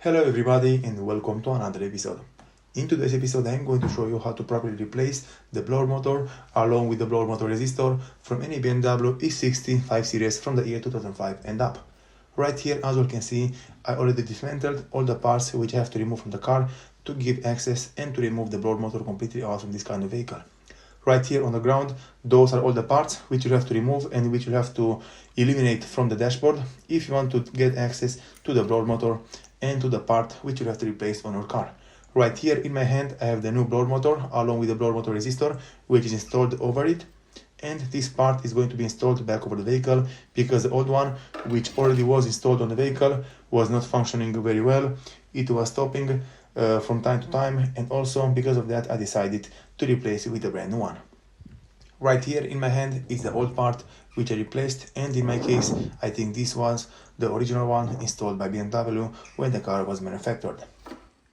Hello everybody and welcome to another episode. In today's episode I'm going to show you how to properly replace the blower motor along with the blower motor resistor from any BMW E60 5 Series from the year 2005 and up. Right here, as you can see, I already dismantled all the parts which I have to remove from the car to give access and to remove the blower motor completely out from this kind of vehicle. Right here on the ground, those are all the parts which you have to remove and which you have to eliminate from the dashboard if you want to get access to the blower motor and to the part which you have to replace on your car. Right here in my hand I have the new blower motor along with the blower motor resistor which is installed over it, and this part is going to be installed back over the vehicle because the old one which already was installed on the vehicle was not functioning very well. It was stopping from time to time, and also because of that I decided to replace it with a brand new one. Right here in my hand is the old part which I replaced, and in my case I think this was the original one installed by BMW when the car was manufactured.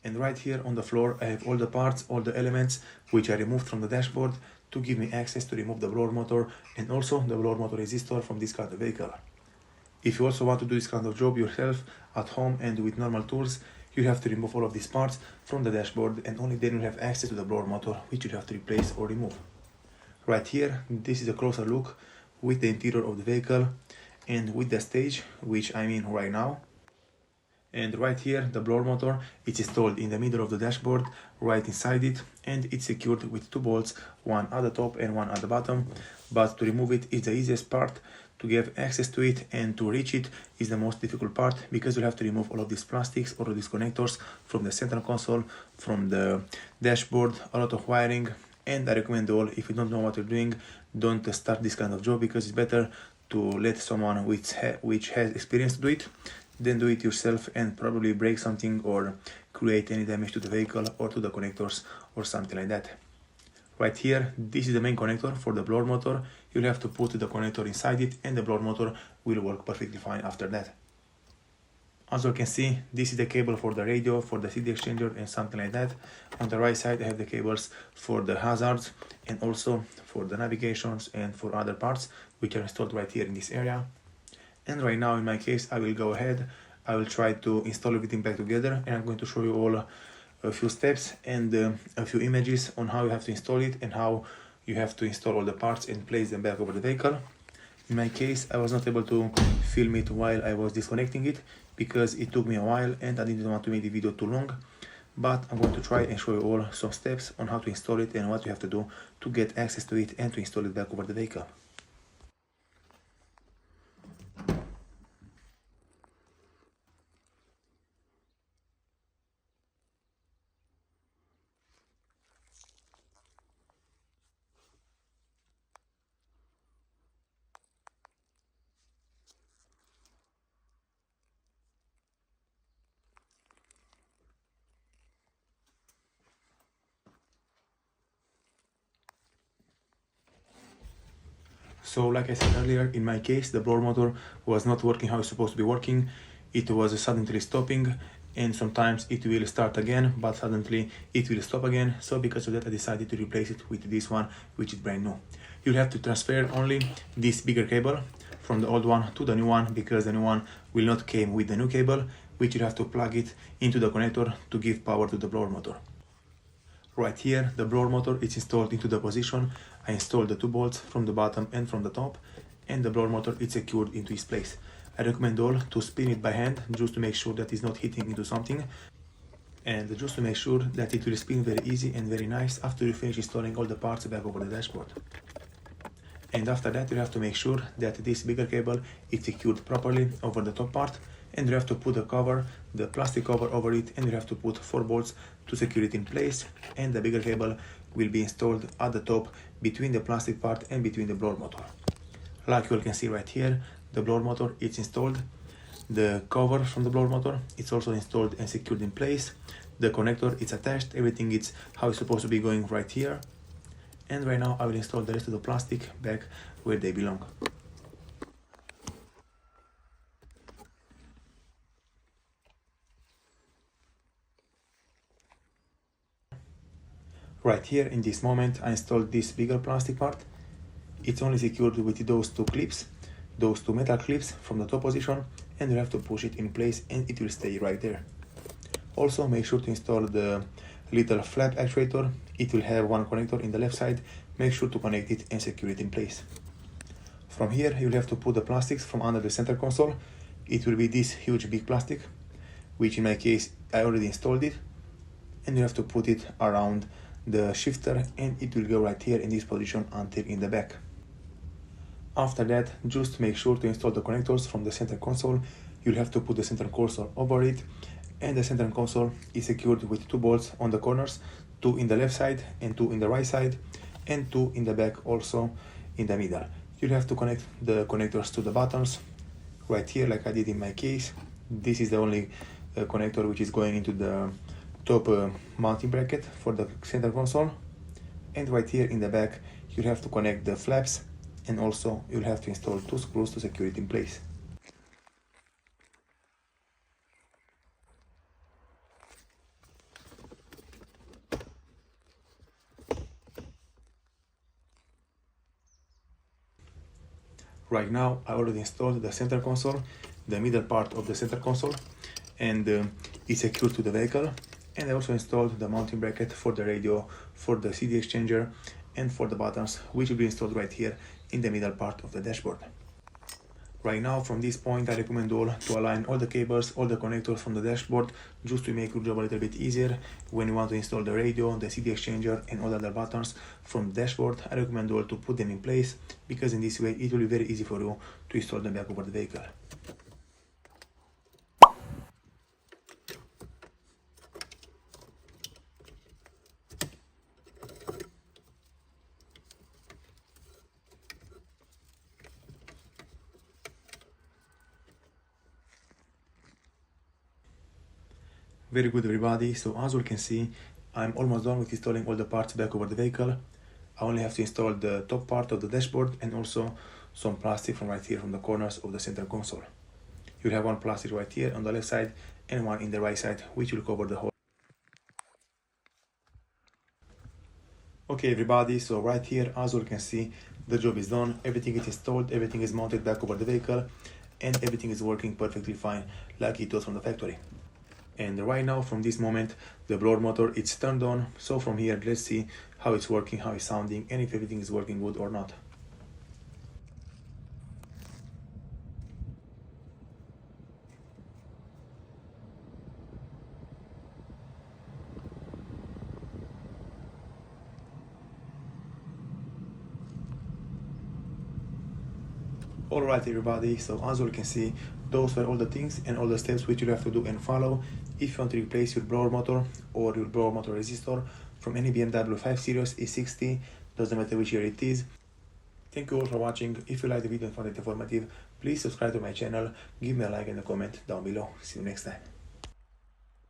And right here on the floor I have all the parts, all the elements which I removed from the dashboard to give me access to remove the blower motor and also the blower motor resistor from this kind of vehicle. If you also want to do this kind of job yourself at home and with normal tools, you have to remove all of these parts from the dashboard, and only then you have access to the blower motor which you have to replace or remove. Right here, this is a closer look with the interior of the vehicle and with the stage which I'm in right now. And right here, the blower motor is installed in the middle of the dashboard, right inside it, and it's secured with two bolts, one at the top and one at the bottom. But to remove it is the easiest part. To get access to it and to reach it is the most difficult part, because you have to remove all of these plastics, all of these connectors from the center console, from the dashboard, a lot of wiring. And I recommend all, if you don't know what you're doing, don't start this kind of job, because it's better to let someone which has experience to do it than do it yourself and probably break something or create any damage to the vehicle or to the connectors or something like that. Right here, this is the main connector for the blower motor. You'll have to put the connector inside it and the blower motor will work perfectly fine after that. As you can see, this is the cable for the radio, for the CD exchanger and something like that. On the right side I have the cables for the hazards and also for the navigations and for other parts which are installed right here in this area. And right now in my case I will go ahead, I will try to install everything back together, and I'm going to show you all a few steps and a few images on how you have to install it and how you have to install all the parts and place them back over the vehicle. In my case I was not able to film it while I was disconnecting it because it took me a while and I didn't want to make the video too long, but I'm going to try and show you all some steps on how to install it and what you have to do to get access to it and to install it back over the vehicle. So like I said earlier, in my case the blower motor was not working how it's supposed to be working. It was suddenly stopping, and sometimes it will start again but suddenly it will stop again. So because of that I decided to replace it with this one which is brand new. You'll have to transfer only this bigger cable from the old one to the new one, because the new one will not came with the new cable, which you have to plug it into the connector to give power to the blower motor. Right here, the blower motor is installed into the position. I installed the two bolts from the bottom and from the top, and the blower motor is secured into its place. I recommend all to spin it by hand just to make sure that it's not hitting into something, and just to make sure that it will spin very easy and very nice after you finish installing all the parts back over the dashboard. And after that you have to make sure that this bigger cable is secured properly over the top part, and you have to put the cover, the plastic cover over it, and you have to put 4 bolts to secure it in place, and the bigger cable will be installed at the top between the plastic part and between the blower motor. Like you all can see right here, the blower motor is installed, the cover from the blower motor it's also installed and secured in place, the connector is attached, everything is how it's supposed to be going right here. And right now I will install the rest of the plastic back where they belong. Right here in this moment I installed this bigger plastic part. It's only secured with those two clips, those two metal clips from the top position, and you have to push it in place and it will stay right there. Also, make sure to install the little flap actuator. It will have one connector in the left side. Make sure to connect it and secure it in place. From here, you'll have to put the plastics from under the center console. It will be this huge big plastic, which in my case, I already installed it. And you have to put it around the shifter, and it will go right here in this position until in the back. After that, just make sure to install the connectors from the center console. You'll have to put the center console over it, and the center console is secured with 2 bolts on the corners, 2 in the left side and 2 in the right side, and 2 in the back also in the middle. You'll have to connect the connectors to the buttons right here like I did in my case. This is the only connector which is going into the top mounting bracket for the center console, and right here in the back you'll have to connect the flaps, and also you'll have to install 2 screws to secure it in place. Right now I already installed the center console, the middle part of the center console, and it's secured to the vehicle. And I also installed the mounting bracket for the radio, for the CD exchanger, and for the buttons, which will be installed right here in the middle part of the dashboard. Right now, from this point, I recommend all to align all the cables, all the connectors from the dashboard, just to make your job a little bit easier when you want to install the radio, the CD exchanger, and all other buttons from the dashboard. I recommend all to put them in place, because in this way it will be very easy for you to install them back over the vehicle. Very good, everybody. So as you can see, I'm almost done with installing all the parts back over the vehicle. I only have to install the top part of the dashboard and also some plastic from right here from the corners of the center console. You'll have one plastic right here on the left side and one in the right side, which will cover the whole. Okay, everybody, so right here, as you can see, the job is done. Everything is installed, everything is mounted back over the vehicle, and everything is working perfectly fine like it was from the factory. And right now, from this moment, the blower motor it's turned on. So from here, let's see how it's working, how it's sounding, and if everything is working good or not. Alright, everybody, so as you can see, those were all the things and all the steps which you have to do and follow if you want to replace your blower motor or your blower motor resistor from any BMW 5 Series E60, doesn't matter which year it is. Thank you all for watching. If you like the video and found it informative, please subscribe to my channel, give me a like and a comment down below. See you next time.